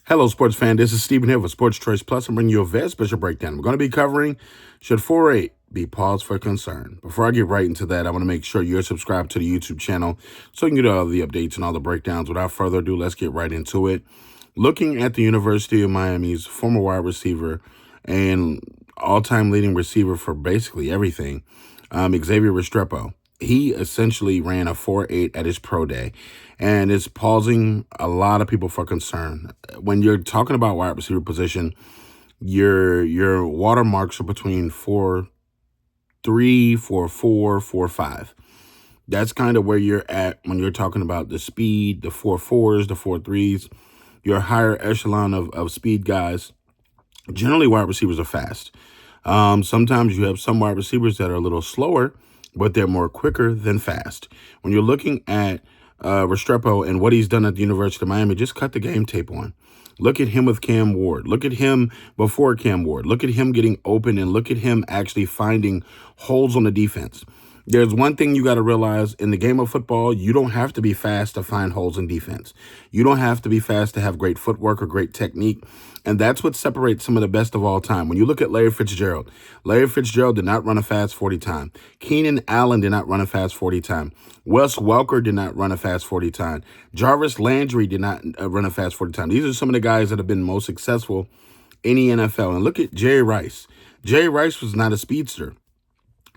Hello, sports fan. This is Stephen here with Sports Choice Plus. I'm bringing you a very special breakdown. We're going to be covering should 4-8 be pause for concern. Before I get right into that, I want to make sure you're subscribed to the YouTube channel so you can get all the updates and all the breakdowns. Without further ado, let's get right into it. Looking at the University of Miami's former wide receiver and all-time leading receiver for basically everything, Xavier Restrepo. He essentially ran a 4.8 at his pro day, and it's pausing a lot of people for concern. When you're talking about wide receiver position, your watermarks are between 4.3, 4.4, 4.5. That's kind of where you're at when you're talking about the speed, the 4.4s, the 4.3s, your higher echelon of speed guys. Generally, wide receivers are fast. Sometimes you have some wide receivers that are a little slower, but they're more quicker than fast. When you're looking at Restrepo and what he's done at the University of Miami, just cut the game tape on. Look at him with Cam Ward. Look at him before Cam Ward. Look at him getting open, and look at him actually finding holes on the defense. There's one thing you got to realize in the game of football, you don't have to be fast to find holes in defense. You don't have to be fast to have great footwork or great technique. And that's what separates some of the best of all time. When you look at Larry Fitzgerald did not run a fast 40 time. Keenan Allen did not run a fast 40 time. Wes Welker did not run a fast 40 time. Jarvis Landry did not run a fast 40 time. These are some of the guys that have been most successful in the NFL. And look at Jerry Rice. Jerry Rice was not a speedster.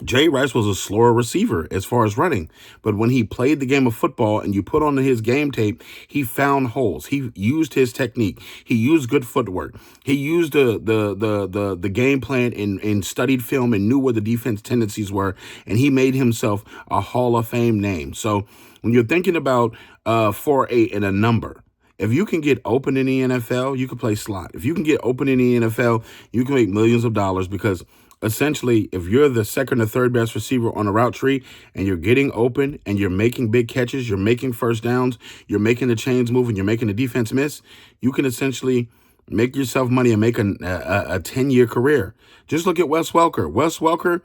Jay Rice was a slower receiver as far as running, but when he played the game of football and you put on his game tape, he found holes. He used his technique. He used good footwork. He used the game plan and studied film and knew where the defense tendencies were, and he made himself a Hall of Fame name. So when you're thinking about 4.8 and a number, if you can get open in the NFL, you can play slot. If you can get open in the NFL, you can make millions of dollars because essentially, if you're the second or third best receiver on a route tree and you're getting open and you're making big catches, you're making first downs, you're making the chains move, and you're making the defense miss, you can essentially make yourself money and make a 10-year career. Just look at Wes Welker. Wes Welker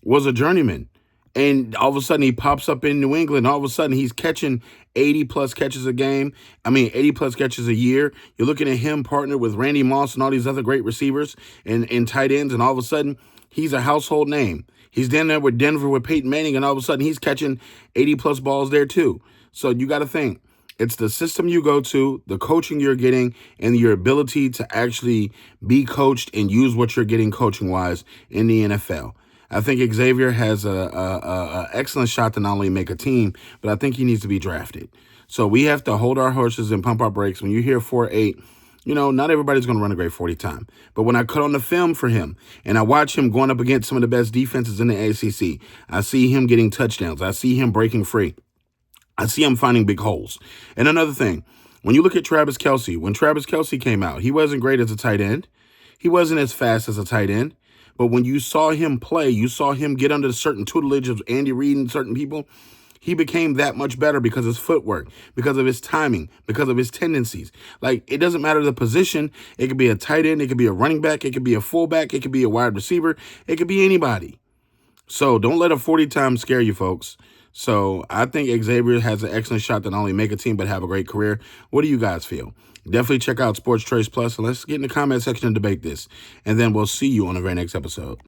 was a journeyman. And all of a sudden, he pops up in New England. All of a sudden, he's catching 80-plus catches a game. 80-plus catches a year. You're looking at him partnered with Randy Moss and all these other great receivers and tight ends. And all of a sudden, he's a household name. He's down there with Denver with Peyton Manning. And all of a sudden, he's catching 80-plus balls there, too. So you got to think. It's the system you go to, the coaching you're getting, and your ability to actually be coached and use what you're getting coaching-wise in the NFL. I think Xavier has a excellent shot to not only make a team, but I think he needs to be drafted. So we have to hold our horses and pump our brakes. When you hear 4.8, not everybody's going to run a great 40 time. But when I cut on the film for him and I watch him going up against some of the best defenses in the ACC, I see him getting touchdowns. I see him breaking free. I see him finding big holes. And another thing, when you look at Travis Kelce, when Travis Kelce came out, he wasn't great as a tight end. He wasn't as fast as a tight end. But when you saw him play, you saw him get under the certain tutelage of Andy Reid and certain people, he became that much better because of his footwork, because of his timing, because of his tendencies. Like, it doesn't matter the position. It could be a tight end. It could be a running back. It could be a fullback. It could be a wide receiver. It could be anybody. So don't let a 40 time scare you, folks. So I think Xavier has an excellent shot to not only make a team, but have a great career. What do you guys feel? Definitely check out Sports Choice Plus, and let's get in the comment section and debate this. And then we'll see you on the very next episode.